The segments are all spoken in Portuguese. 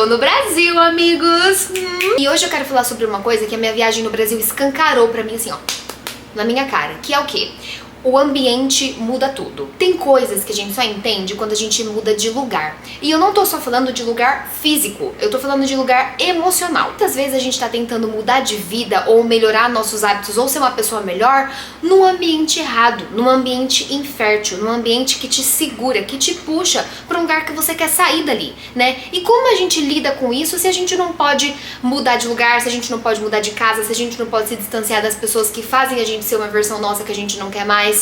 no Brasil, amigos! E hoje eu quero falar sobre uma coisa que a minha viagem no Brasil escancarou pra mim, assim, ó, na minha cara, que é o quê? O ambiente muda tudo. Tem coisas que a gente só entende quando a gente muda de lugar. E eu não tô só falando de lugar físico, eu tô falando de lugar emocional. Muitas vezes a gente tá tentando mudar de vida ou melhorar nossos hábitos ou ser uma pessoa melhor num ambiente errado, num ambiente infértil, num ambiente que te segura, que te puxa pra um lugar que você quer sair dali, né? E como a gente lida com isso se a gente não pode mudar de lugar, se a gente não pode mudar de casa, se a gente não pode se distanciar das pessoas que fazem a gente ser uma versão nossa que a gente não quer mais?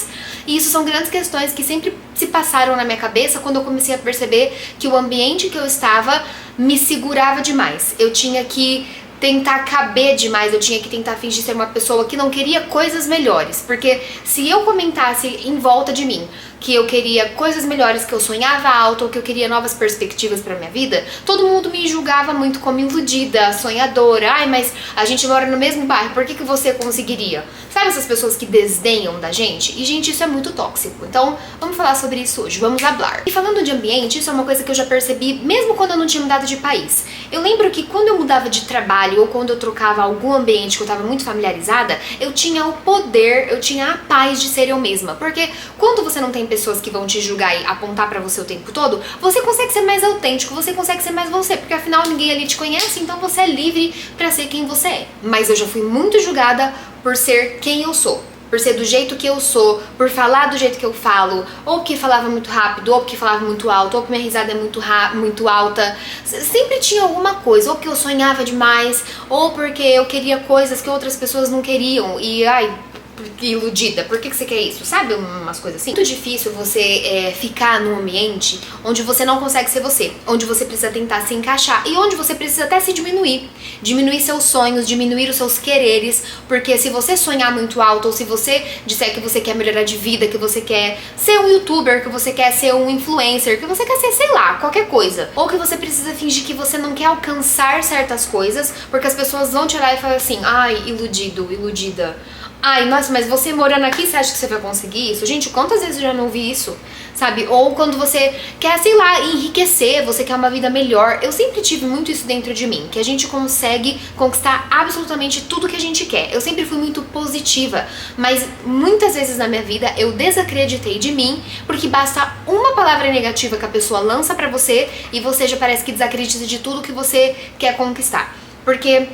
E isso são grandes questões que sempre se passaram na minha cabeça quando eu comecei a perceber que o ambiente que eu estava me segurava demais. Eu tinha que tentar caber demais, eu tinha que tentar fingir ser uma pessoa que não queria coisas melhores, porque se eu comentasse em volta de mim que eu queria coisas melhores, que eu sonhava alto ou que eu queria novas perspectivas pra minha vida, todo mundo me julgava muito como iludida, sonhadora. Ai, mas a gente mora no mesmo bairro, por que você conseguiria? Sabe essas pessoas que desdenham da gente? E, gente, isso é muito tóxico. Então, vamos falar sobre isso hoje, vamos hablar. E falando de ambiente, isso é uma coisa que eu já percebi mesmo quando eu não tinha mudado de país. Eu lembro que quando eu mudava de trabalho ou quando eu trocava algum ambiente que eu tava muito familiarizada, eu tinha o poder, eu tinha a paz de ser eu mesma. Porque quando você não tem pessoas que vão te julgar e apontar pra você o tempo todo, você consegue ser mais autêntico, você consegue ser mais você, porque afinal ninguém ali te conhece, então você é livre pra ser quem você é. Mas eu já fui muito julgada por ser quem eu sou, por ser do jeito que eu sou, por falar do jeito que eu falo, ou porque falava muito rápido, ou porque falava muito alto, ou porque minha risada é muito alta. Sempre tinha alguma coisa, ou porque eu sonhava demais, ou porque eu queria coisas que outras pessoas não queriam, e ai, iludida, por que você quer isso? Sabe, umas coisas assim. Muito difícil você ficar num ambiente onde você não consegue ser você, onde você precisa tentar se encaixar e onde você precisa até se diminuir seus sonhos, diminuir os seus quereres, porque se você sonhar muito alto ou se você disser que você quer melhorar de vida, que você quer ser um youtuber, que você quer ser um influencer, que você quer ser, sei lá, qualquer coisa, ou que você precisa fingir que você não quer alcançar certas coisas, porque as pessoas vão te olhar e falar assim, ai, iludido, iludida. Ai, nossa, mas você morando aqui, você acha que você vai conseguir isso? Gente, quantas vezes eu já não ouvi isso, sabe? Ou quando você quer, sei lá, enriquecer, você quer uma vida melhor. Eu sempre tive muito isso dentro de mim, que a gente consegue conquistar absolutamente tudo que a gente quer. Eu sempre fui muito positiva, mas muitas vezes na minha vida eu desacreditei de mim, porque basta uma palavra negativa que a pessoa lança pra você e você já parece que desacredita de tudo que você quer conquistar. Porque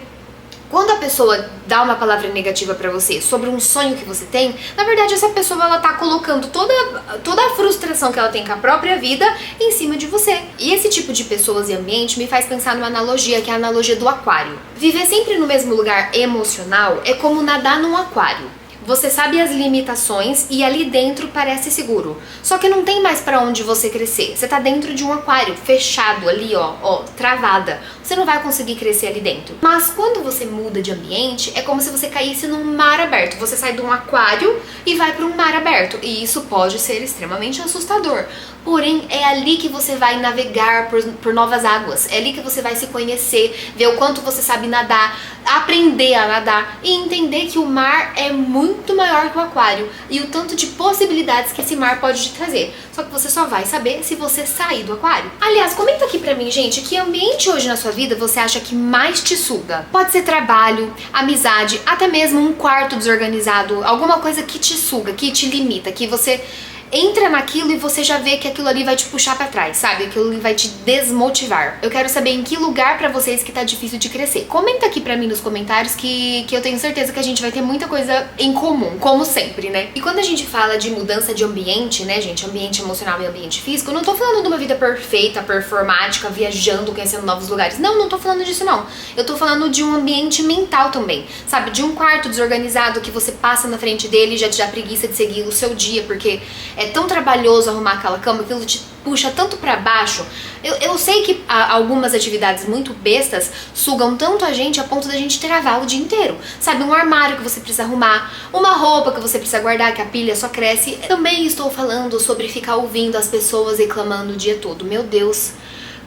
quando a pessoa dá uma palavra negativa pra você sobre um sonho que você tem, na verdade essa pessoa ela tá colocando toda a frustração que ela tem com a própria vida em cima de você. E esse tipo de pessoas e ambiente me faz pensar numa analogia, que é a analogia do aquário. Viver sempre no mesmo lugar emocional é como nadar num aquário. Você sabe as limitações e ali dentro parece seguro. Só que não tem mais pra onde você crescer. Você tá dentro de um aquário, fechado ali, ó, travada. Você não vai conseguir crescer ali dentro. Mas quando você muda de ambiente, é como se você caísse num mar aberto. Você sai de um aquário e vai para um mar aberto. E isso pode ser extremamente assustador. Porém, é ali que você vai navegar por novas águas. É ali que você vai se conhecer, ver o quanto você sabe nadar, aprender a nadar e entender que o mar é muito maior que o aquário e o tanto de possibilidades que esse mar pode te trazer. Só que você só vai saber se você sair do aquário. Aliás, comenta aqui pra mim, gente, que ambiente hoje na sua vida você acha que mais te suga? Pode ser trabalho, amizade, até mesmo um quarto desorganizado, alguma coisa que te suga, que te limita, que você entra naquilo e você já vê que aquilo ali vai te puxar pra trás, sabe? Aquilo ali vai te desmotivar. Eu quero saber em que lugar pra vocês que tá difícil de crescer. Comenta aqui pra mim nos comentários que eu tenho certeza que a gente vai ter muita coisa em comum, como sempre, né? E quando a gente fala de mudança de ambiente, né, gente? Ambiente emocional e ambiente físico, eu não tô falando de uma vida perfeita, performática, viajando, conhecendo novos lugares. Não tô falando disso, não. Eu tô falando de um ambiente mental também, sabe? De um quarto desorganizado que você passa na frente dele e já te dá preguiça de seguir o seu dia, porque é tão trabalhoso arrumar aquela cama, aquilo te puxa tanto pra baixo. Eu sei que algumas atividades muito bestas sugam tanto a gente a ponto da gente travar o dia inteiro. Sabe, um armário que você precisa arrumar, uma roupa que você precisa guardar, que a pilha só cresce. Também estou falando sobre ficar ouvindo as pessoas reclamando o dia todo. Meu Deus,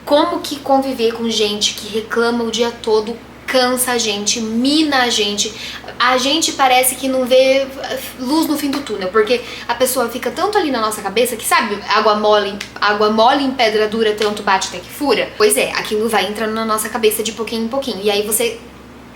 como que conviver com gente que reclama o dia todo cansa a gente, mina a gente parece que não vê luz no fim do túnel, porque a pessoa fica tanto ali na nossa cabeça que, sabe, água mole em pedra dura, tanto bate até que fura. Pois é, aquilo vai entrando na nossa cabeça de pouquinho em pouquinho, e aí você,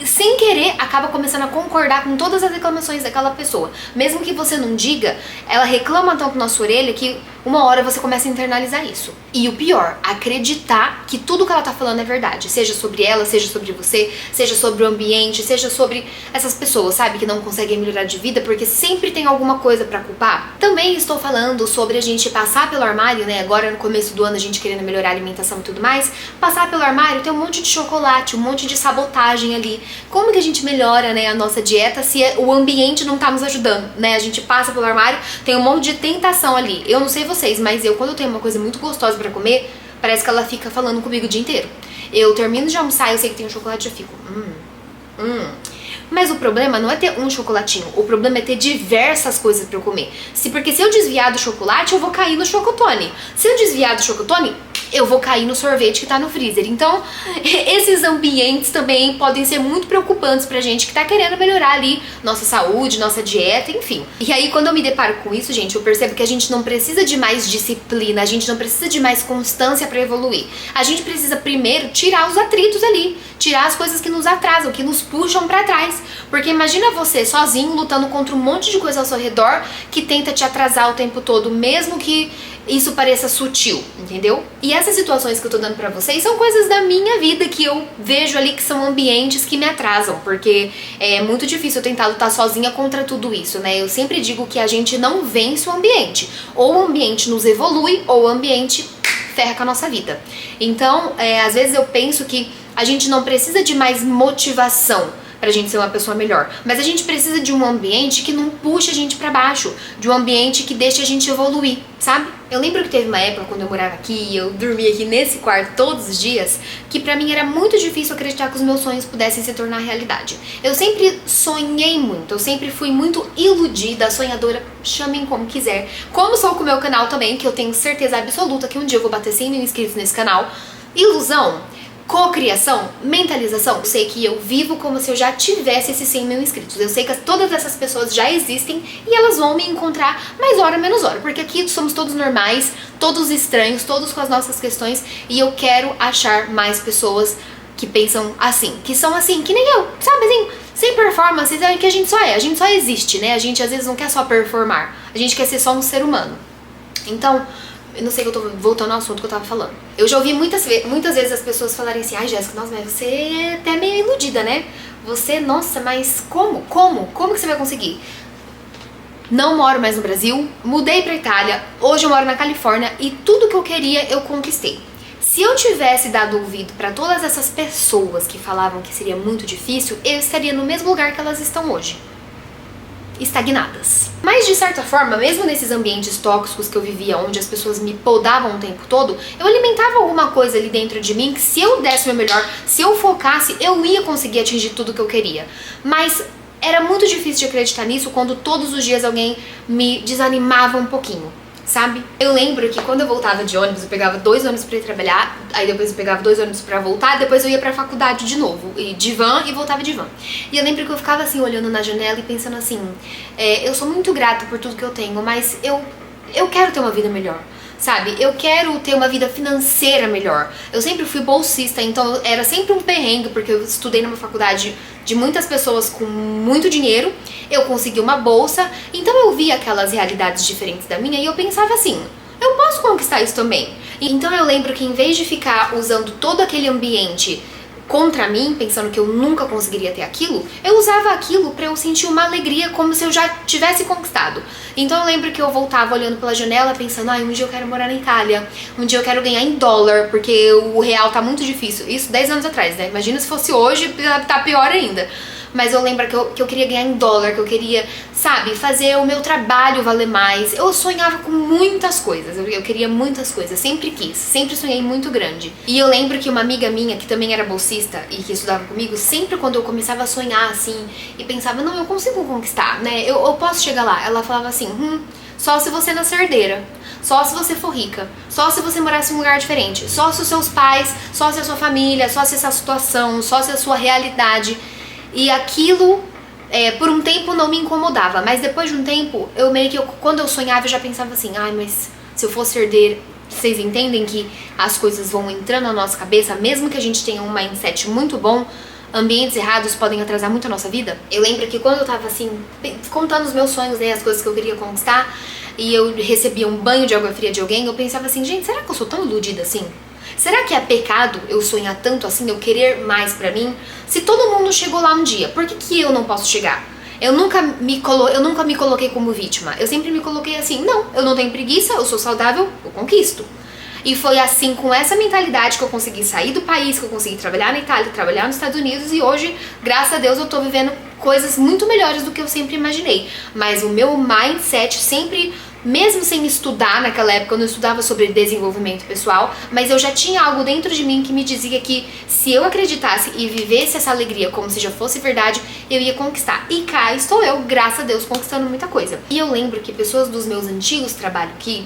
sem querer, acaba começando a concordar com todas as reclamações daquela pessoa. Mesmo que você não diga, ela reclama tanto na sua orelha que uma hora você começa a internalizar isso. E o pior, acreditar que tudo que ela tá falando é verdade. Seja sobre ela, seja sobre você, seja sobre o ambiente, seja sobre essas pessoas, sabe, que não conseguem melhorar de vida porque sempre tem alguma coisa pra culpar. Também estou falando sobre a gente passar pelo armário, né, agora no começo do ano a gente querendo melhorar a alimentação e tudo mais. Passar pelo armário, tem um monte de chocolate, um monte de sabotagem ali. Como que a gente melhora, né, a nossa dieta se o ambiente não tá nos ajudando, né? A gente passa pelo armário, tem um monte de tentação ali. Eu não sei vocês, mas quando eu tenho uma coisa muito gostosa pra comer, parece que ela fica falando comigo o dia inteiro. Eu termino de almoçar, eu sei que tem um chocolate, eu fico Mas o problema não é ter um chocolatinho, o problema é ter diversas coisas pra eu comer. Porque se eu desviar do chocolate, eu vou cair no chocotone. Se eu desviar do chocotone, eu vou cair no sorvete que tá no freezer. Então, esses ambientes também podem ser muito preocupantes pra gente que tá querendo melhorar ali nossa saúde, nossa dieta, enfim. E aí, quando eu me deparo com isso, gente, eu percebo que a gente não precisa de mais disciplina, a gente não precisa de mais constância pra evoluir. A gente precisa primeiro tirar os atritos ali, tirar as coisas que nos atrasam, que nos puxam pra trás. Porque imagina você sozinho lutando contra um monte de coisa ao seu redor que tenta te atrasar o tempo todo, mesmo que isso pareça sutil, entendeu? E essas situações que eu tô dando pra vocês são coisas da minha vida que eu vejo ali que são ambientes que me atrasam, porque é muito difícil eu tentar lutar sozinha contra tudo isso, né? Eu sempre digo que a gente não vence o ambiente. Ou o ambiente nos evolui, ou o ambiente ferra com a nossa vida. Então, às vezes eu penso que a gente não precisa de mais motivação pra gente ser uma pessoa melhor, mas a gente precisa de um ambiente que não puxe a gente pra baixo, de um ambiente que deixe a gente evoluir, sabe? Eu lembro que teve uma época quando eu morava aqui e eu dormia aqui nesse quarto todos os dias, que pra mim era muito difícil acreditar que os meus sonhos pudessem se tornar realidade. Eu sempre sonhei muito, eu sempre fui muito iludida, sonhadora, chamem como quiser. Como sou com o meu canal também, que eu tenho certeza absoluta que um dia eu vou bater 100 mil inscritos nesse canal. Ilusão, cocriação, mentalização. Eu sei que eu vivo como se eu já tivesse esses 100 mil inscritos. Eu sei que todas essas pessoas já existem e elas vão me encontrar mais hora, menos hora. Porque aqui somos todos normais, todos estranhos, todos com as nossas questões. E eu quero achar mais pessoas que pensam assim, que são assim, que nem eu, sabe assim? Sem performance, é que a gente só existe, né? A gente às vezes não quer só performar, a gente quer ser só um ser humano. Então, eu não sei que eu tô voltando ao assunto que eu tava falando. Eu já ouvi muitas vezes as pessoas falarem assim: ai, Jéssica, nossa, mas você é até meio iludida, né? Você, nossa, mas como? Como que você vai conseguir? Não moro mais no Brasil, mudei pra Itália, hoje eu moro na Califórnia e tudo que eu queria eu conquistei. Se eu tivesse dado ouvido pra todas essas pessoas que falavam que seria muito difícil, eu estaria no mesmo lugar que elas estão hoje. Estagnadas. Mas de certa forma, mesmo nesses ambientes tóxicos que eu vivia, onde as pessoas me podavam o tempo todo, eu alimentava alguma coisa ali dentro de mim que se eu desse o meu melhor, se eu focasse, eu ia conseguir atingir tudo que eu queria. Mas era muito difícil de acreditar nisso quando todos os dias alguém me desanimava um pouquinho, sabe? Eu lembro que quando eu voltava de ônibus, eu pegava 2 ônibus pra ir trabalhar, aí depois eu pegava 2 ônibus pra voltar, depois eu ia pra faculdade de novo, e de van e voltava de van. E eu lembro que eu ficava assim, olhando na janela e pensando assim, eu sou muito grata por tudo que eu tenho, mas eu quero ter uma vida melhor, sabe? Eu quero ter uma vida financeira melhor. Eu sempre fui bolsista, então era sempre um perrengue, porque eu estudei numa faculdade de muitas pessoas com muito dinheiro, eu consegui uma bolsa, então eu via aquelas realidades diferentes da minha e eu pensava assim, eu posso conquistar isso também. Então eu lembro que em vez de ficar usando todo aquele ambiente contra mim, pensando que eu nunca conseguiria ter aquilo, eu usava aquilo pra eu sentir uma alegria como se eu já tivesse conquistado. Então eu lembro que eu voltava olhando pela janela pensando, um dia eu quero morar na Itália, um dia eu quero ganhar em dólar, porque o real tá muito difícil. Isso 10 anos atrás, né? Imagina se fosse hoje, tá pior ainda. Mas eu lembro que eu queria ganhar em dólar, que eu queria, sabe, fazer o meu trabalho valer mais. Eu sonhava com muitas coisas, eu queria muitas coisas, sempre quis, sempre sonhei muito grande. E eu lembro que uma amiga minha, que também era bolsista e que estudava comigo, sempre quando eu começava a sonhar assim, e pensava, não, eu consigo conquistar, né, eu posso chegar lá. Ela falava assim, só se você nascer herdeira. só se você for rica, só se você morasse em um lugar diferente, só se os seus pais, só se a sua família, só se essa situação, só se a sua realidade. E aquilo, por um tempo não me incomodava, mas depois de um tempo, quando eu sonhava, eu já pensava assim, ai, mas se eu fosse herdeira. Vocês entendem que as coisas vão entrando na nossa cabeça, mesmo que a gente tenha um mindset muito bom, ambientes errados podem atrasar muito a nossa vida? Eu lembro que quando eu tava assim, contando os meus sonhos, né, as coisas que eu queria conquistar, e eu recebia um banho de água fria de alguém, eu pensava assim, gente, será que eu sou tão iludida assim? Será que é pecado eu sonhar tanto assim, eu querer mais pra mim? Se todo mundo chegou lá um dia, por que eu não posso chegar? Eu nunca me coloquei como vítima. Eu sempre me coloquei assim, não, eu não tenho preguiça, eu sou saudável, eu conquisto. E foi assim, com essa mentalidade, que eu consegui sair do país, que eu consegui trabalhar na Itália, trabalhar nos Estados Unidos, e hoje, graças a Deus, eu tô vivendo coisas muito melhores do que eu sempre imaginei. Mas o meu mindset sempre, mesmo sem estudar naquela época, eu não estudava sobre desenvolvimento pessoal, mas eu já tinha algo dentro de mim que me dizia que se eu acreditasse e vivesse essa alegria como se já fosse verdade, eu ia conquistar. E cá estou eu, graças a Deus, conquistando muita coisa. E eu lembro que pessoas dos meus antigos trabalhos aqui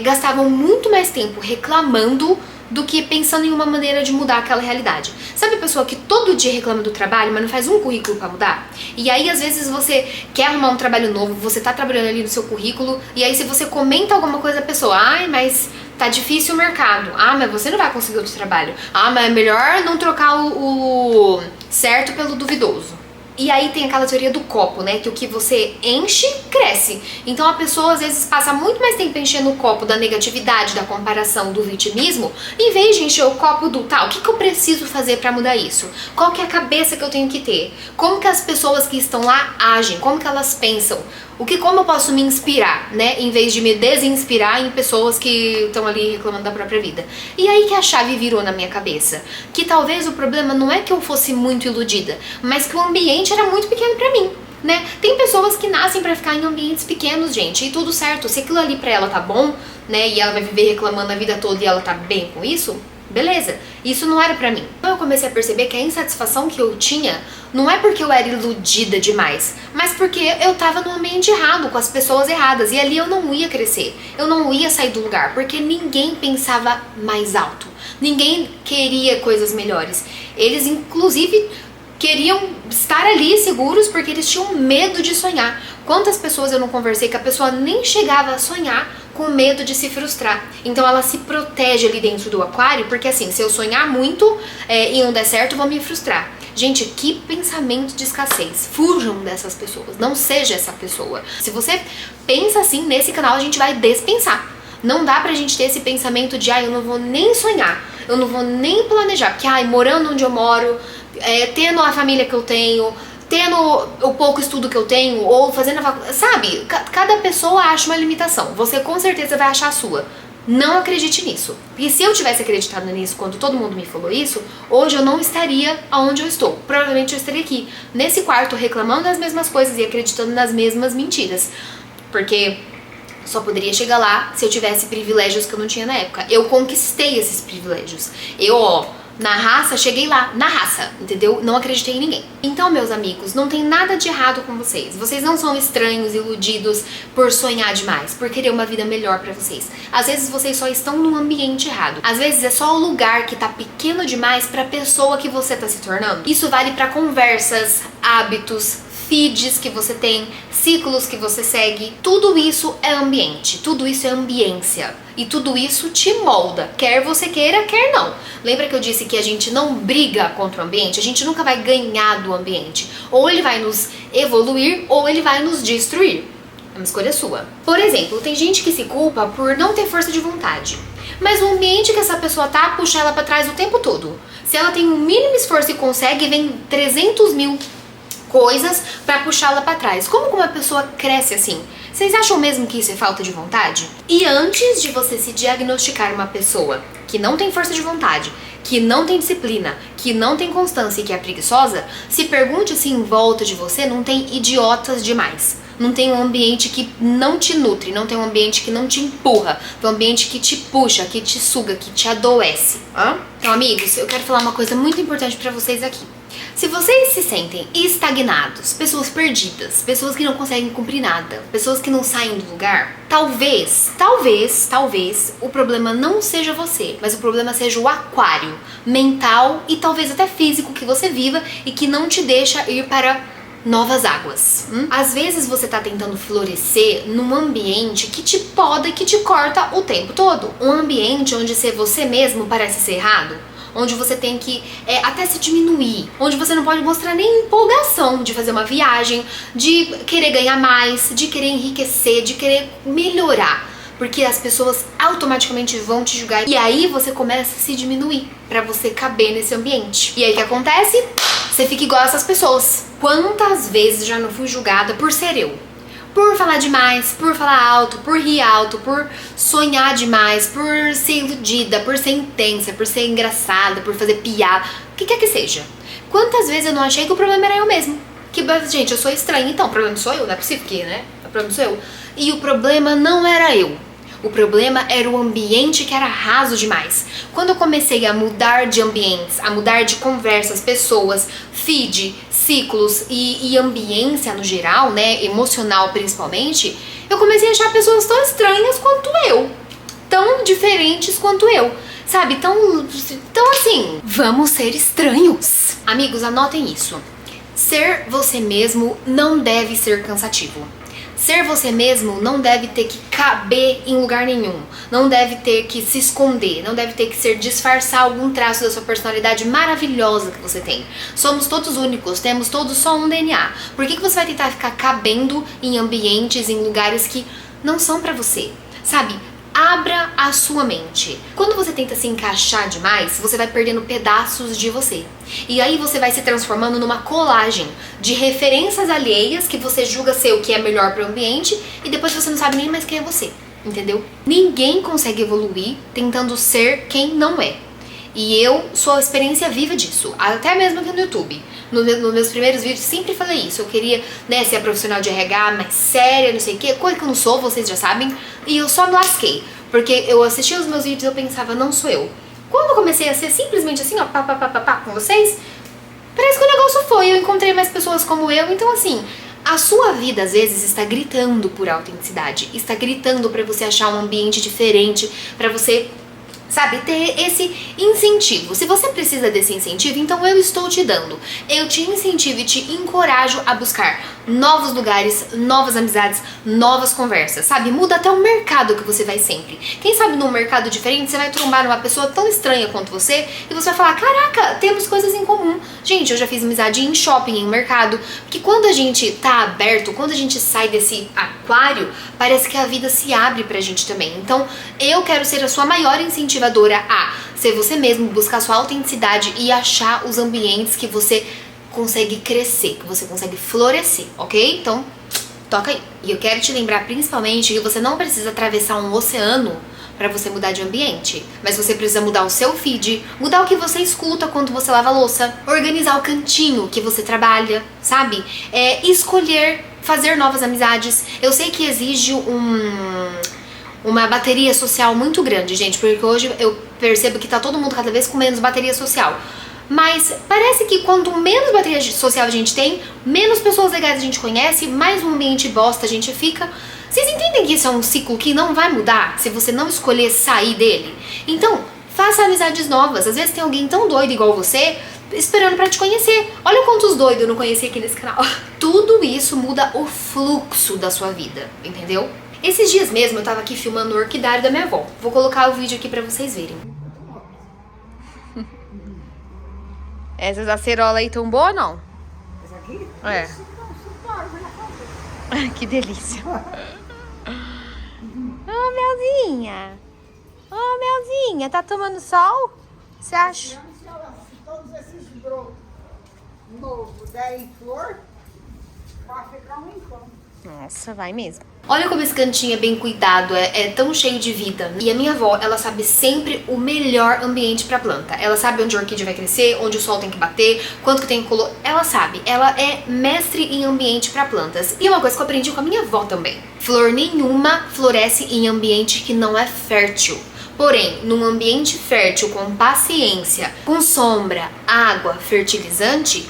gastavam muito mais tempo reclamando do que pensando em uma maneira de mudar aquela realidade. Sabe a pessoa que todo dia reclama do trabalho, mas não faz um currículo pra mudar? E aí, às vezes, você quer arrumar um trabalho novo, você tá trabalhando ali no seu currículo, e aí se você comenta alguma coisa, a pessoa, ai, mas tá difícil o mercado. Ah, mas você não vai conseguir outro trabalho. Ah, mas é melhor não trocar o certo pelo duvidoso. E aí tem aquela teoria do copo, né? Que o que você enche, cresce. Então a pessoa às vezes passa muito mais tempo enchendo o copo da negatividade, da comparação, do vitimismo, em vez de encher o copo do o que eu preciso fazer pra mudar isso? Qual que é a cabeça que eu tenho que ter? Como que as pessoas que estão lá agem? Como que elas pensam? Como eu posso me inspirar, né? Em vez de me desinspirar em pessoas que estão ali reclamando da própria vida. E aí que a chave virou na minha cabeça. Que talvez o problema não é que eu fosse muito iludida, mas que o ambiente era muito pequeno pra mim, né? Tem pessoas que nascem pra ficar em ambientes pequenos, gente, e tudo certo. Se aquilo ali pra ela tá bom, né? E ela vai viver reclamando a vida toda e ela tá bem com isso, beleza, isso não era pra mim. Então eu comecei a perceber que a insatisfação que eu tinha não é porque eu era iludida demais, mas porque eu tava no ambiente errado, com as pessoas erradas, e ali eu não ia crescer, eu não ia sair do lugar, porque ninguém pensava mais alto, ninguém queria coisas melhores. Eles inclusive queriam estar ali seguros porque eles tinham medo de sonhar. Quantas pessoas eu não conversei que a pessoa nem chegava a sonhar com medo de se frustrar. Então ela se protege ali dentro do aquário, porque assim, se eu sonhar muito e não der certo, eu vou me frustrar. Gente, que pensamento de escassez. Fujam dessas pessoas, não seja essa pessoa. Se você pensa assim, nesse canal a gente vai despensar. Não dá pra gente ter esse pensamento de, eu não vou nem sonhar, eu não vou nem planejar, porque, morando onde eu moro, tendo a família que eu tenho, tendo o pouco estudo que eu tenho, ou fazendo a faculdade, sabe? Cada pessoa acha uma limitação, você com certeza vai achar a sua. Não acredite nisso. Porque se eu tivesse acreditado nisso quando todo mundo me falou isso, hoje eu não estaria onde eu estou. Provavelmente eu estaria aqui, nesse quarto, reclamando das mesmas coisas e acreditando nas mesmas mentiras. Porque só poderia chegar lá se eu tivesse privilégios que eu não tinha na época. Eu conquistei esses privilégios. Na raça, cheguei lá, na raça, entendeu? Não acreditei em ninguém. Então, meus amigos, não tem nada de errado com vocês. Vocês não são estranhos, iludidos por sonhar demais, por querer uma vida melhor pra vocês. Às vezes vocês só estão no ambiente errado. Às vezes é só o lugar que tá pequeno demais pra pessoa que você tá se tornando. Isso vale pra conversas, hábitos, feeds que você tem, ciclos que você segue. Tudo isso é ambiente, tudo isso é ambiência. E tudo isso te molda, quer você queira, quer não. Lembra que eu disse que a gente não briga contra o ambiente? A gente nunca vai ganhar do ambiente. Ou ele vai nos evoluir, ou ele vai nos destruir. É uma escolha sua. Por exemplo, tem gente que se culpa por não ter força de vontade. Mas o ambiente que essa pessoa tá, puxa ela pra trás o tempo todo. Se ela tem um mínimo esforço e consegue, vem 300 mil coisas pra puxá-la pra trás. Como que uma pessoa cresce assim? Vocês acham mesmo que isso é falta de vontade? E antes de você se diagnosticar uma pessoa que não tem força de vontade, que não tem disciplina, que não tem constância e que é preguiçosa, se pergunte se em volta de você não tem idiotas demais. Não tem um ambiente que não te nutre, não tem um ambiente que não te empurra, tem um ambiente que te puxa, que te suga, que te adoece. Então, amigos, eu quero falar uma coisa muito importante pra vocês aqui. Se vocês se sentem estagnados, pessoas perdidas, pessoas que não conseguem cumprir nada, pessoas que não saem do lugar, talvez o problema não seja você, mas o problema seja o aquário mental e talvez até físico que você viva e que não te deixa ir para novas águas. Às vezes você tá tentando florescer num ambiente que te poda e que te corta o tempo todo. Um ambiente onde ser você mesmo parece ser errado, onde você tem que até se diminuir, onde você não pode mostrar nem empolgação de fazer uma viagem, de querer ganhar mais, de querer enriquecer, de querer melhorar, porque as pessoas automaticamente vão te julgar e aí você começa a se diminuir pra você caber nesse ambiente. E aí o que acontece? Você fica igual a essas pessoas. Quantas vezes já não fui julgada por ser eu? Por falar demais, por falar alto, por rir alto, por sonhar demais, por ser iludida, por ser intensa, por ser engraçada, por fazer piada, o que quer que seja. Quantas vezes eu não achei que o problema era eu mesmo? Que, gente, eu sou estranha, então o problema sou eu, não é possível que, né? O problema sou eu. E o problema não era eu. O problema era o ambiente que era raso demais. Quando eu comecei a mudar de ambientes, a mudar de conversas, pessoas, feed, ciclos e ambiência no geral, né, emocional principalmente, eu comecei a achar pessoas tão estranhas quanto eu, tão diferentes quanto eu, sabe? Tão assim, vamos ser estranhos. Amigos, anotem isso. Ser você mesmo não deve ser cansativo. Ser você mesmo não deve ter que caber em lugar nenhum, não deve ter que se esconder, não deve ter que ser disfarçar algum traço da sua personalidade maravilhosa que você tem. Somos todos únicos, temos todos só um DNA. Por que você vai tentar ficar cabendo em ambientes, em lugares que não são pra você? Sabe? Abra a sua mente. Quando você tenta se encaixar demais, você vai perdendo pedaços de você. E aí você vai se transformando numa colagem de referências alheias que você julga ser o que é melhor para o ambiente e depois você não sabe nem mais quem é você, entendeu? Ninguém consegue evoluir tentando ser quem não é. E eu sou a experiência viva disso, até mesmo aqui no YouTube. Nos meus primeiros vídeos sempre falei isso. Eu queria, né, ser a profissional de RH mais séria, não sei o que, coisa que eu não sou, vocês já sabem. E eu só me lasquei, porque eu assistia os meus vídeos e eu pensava, não sou eu. Quando eu comecei a ser simplesmente assim, ó, pá, com vocês, parece que o negócio foi, eu encontrei mais pessoas como eu. Então assim, a sua vida às vezes está gritando por autenticidade, está gritando pra você achar um ambiente diferente, pra você, sabe, ter esse incentivo. Se você precisa desse incentivo, então eu estou te dando. Eu te incentivo e te encorajo a buscar novos lugares, novas amizades, novas conversas, sabe? Muda até o mercado que você vai sempre. Quem sabe num mercado diferente você vai trombar numa pessoa tão estranha quanto você e você vai falar, caraca, temos coisas em comum. Gente, eu já fiz amizade em shopping, em mercado, porque quando a gente tá aberto, quando a gente sai desse aquário, parece que a vida se abre pra gente também. Então, eu quero ser a sua maior incentivadora a ser você mesmo, buscar sua autenticidade e achar os ambientes que você consegue crescer, que você consegue florescer, ok? Então, toca aí. E eu quero te lembrar principalmente que você não precisa atravessar um oceano pra você mudar de ambiente, mas você precisa mudar o seu feed, mudar o que você escuta quando você lava a louça, organizar o cantinho que você trabalha, sabe? Escolher fazer novas amizades. Eu sei que exige uma bateria social muito grande, gente, porque hoje eu percebo que tá todo mundo cada vez com menos bateria social. Mas parece que quanto menos bateria social a gente tem, menos pessoas legais a gente conhece, mais um ambiente bosta a gente fica. Vocês entendem que isso é um ciclo que não vai mudar se você não escolher sair dele? Então, faça amizades novas. Às vezes tem alguém tão doido igual você esperando pra te conhecer. Olha quantos doidos eu não conheci aqui nesse canal. Tudo isso muda o fluxo da sua vida, entendeu? Esses dias mesmo eu tava aqui filmando o orquidário da minha avó. Vou colocar o vídeo aqui pra vocês verem. Essas acerolas aí tão boas, não? Essa aqui? É. Que delícia. Melzinha. Melzinha, tá tomando sol? Você acha? Se todos esses brotos novos derem flor, vai ficar um encanto. Nossa, vai mesmo. Olha como esse cantinho é bem cuidado, é tão cheio de vida. E a minha avó, ela sabe sempre o melhor ambiente pra planta. Ela sabe onde a orquídea vai crescer, onde o sol tem que bater, quanto que tem que color. Ela sabe, ela é mestre em ambiente pra plantas. E uma coisa que eu aprendi com a minha avó também. Flor nenhuma floresce em ambiente que não é fértil. Porém, num ambiente fértil, com paciência, com sombra, água, fertilizante,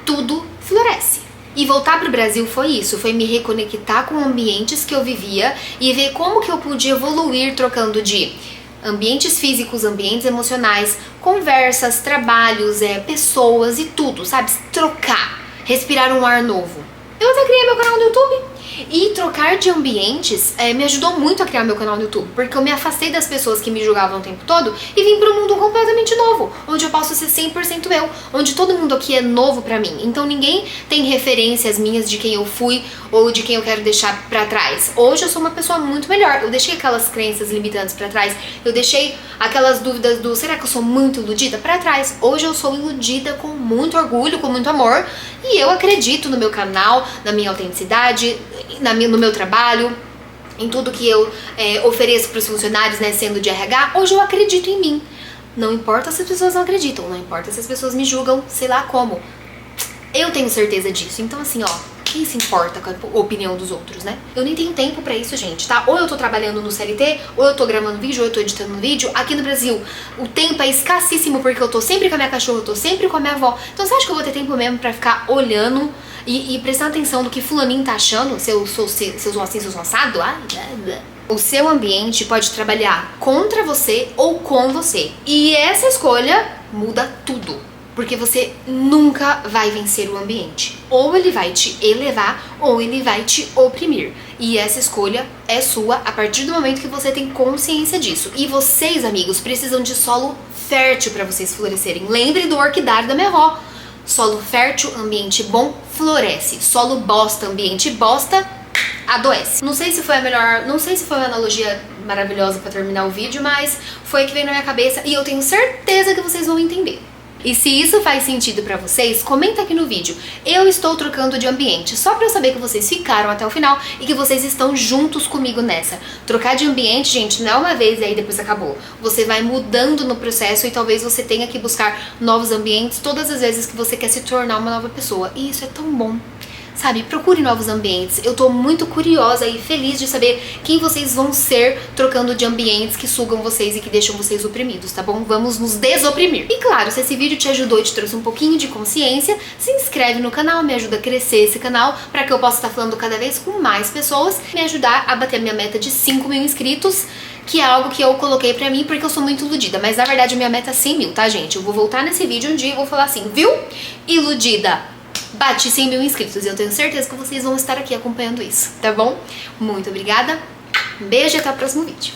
tudo floresce. E voltar pro Brasil foi isso, foi me reconectar com ambientes que eu vivia e ver como que eu podia evoluir trocando de ambientes físicos, ambientes emocionais, conversas, trabalhos, pessoas e tudo, sabe? Trocar, respirar um ar novo. Eu até criei meu canal no YouTube. E trocar de ambientes me ajudou muito a criar meu canal no YouTube, porque eu me afastei das pessoas que me julgavam o tempo todo e vim para um mundo completamente novo, onde eu posso ser 100% eu, onde todo mundo aqui é novo pra mim. Então ninguém tem referências minhas de quem eu fui ou de quem eu quero deixar pra trás. Hoje eu sou uma pessoa muito melhor. Eu deixei aquelas crenças limitantes pra trás, eu deixei aquelas dúvidas do será que eu sou muito iludida pra trás. Hoje eu sou iludida com muito orgulho, com muito amor, e eu acredito no meu canal, na minha autenticidade, no meu trabalho, em tudo que eu ofereço para os funcionários, né, sendo de RH. Hoje eu acredito em mim. Não importa se as pessoas não acreditam, não importa se as pessoas me julgam, sei lá como. Eu tenho certeza disso. Então assim, ó, quem se importa com a opinião dos outros, né? Eu nem tenho tempo pra isso, gente, tá? Ou eu tô trabalhando no CLT, ou eu tô gravando vídeo, ou eu tô editando vídeo. Aqui no Brasil, o tempo é escassíssimo porque eu tô sempre com a minha cachorra, eu tô sempre com a minha avó. Então você acha que eu vou ter tempo mesmo pra ficar olhando e prestando atenção do que fulaninho tá achando? Se eu sou assim, se eu sou assado? O seu ambiente pode trabalhar contra você ou com você. E essa escolha muda tudo. Porque você nunca vai vencer o ambiente. Ou ele vai te elevar, ou ele vai te oprimir. E essa escolha é sua a partir do momento que você tem consciência disso. E vocês, amigos, precisam de solo fértil para vocês florescerem. Lembre do orquidário da minha avó. Solo fértil, ambiente bom, floresce. Solo bosta, ambiente bosta, adoece. Não sei se foi a melhor, não sei se foi uma analogia maravilhosa para terminar o vídeo, mas foi o que veio na minha cabeça e eu tenho certeza que vocês vão entender. E se isso faz sentido pra vocês, comenta aqui no vídeo. Eu estou trocando de ambiente, só pra eu saber que vocês ficaram até o final e que vocês estão juntos comigo nessa. Trocar de ambiente, gente, não é uma vez e aí depois acabou. Você vai mudando no processo e talvez você tenha que buscar novos ambientes todas as vezes que você quer se tornar uma nova pessoa. E isso é tão bom. Sabe, procure novos ambientes. Eu tô muito curiosa e feliz de saber quem vocês vão ser trocando de ambientes que sugam vocês e que deixam vocês oprimidos, tá bom? Vamos nos desoprimir. E claro, se esse vídeo te ajudou e te trouxe um pouquinho de consciência, se inscreve no canal, me ajuda a crescer esse canal para que eu possa estar falando cada vez com mais pessoas, me ajudar a bater a minha meta de 5 mil inscritos, que é algo que eu coloquei pra mim porque eu sou muito iludida. Mas na verdade a minha meta é 100 mil, tá, gente? Eu vou voltar nesse vídeo um dia e vou falar assim, viu? Iludida! Bati 100 mil inscritos e eu tenho certeza que vocês vão estar aqui acompanhando isso, tá bom? Muito obrigada, um beijo e até o próximo vídeo.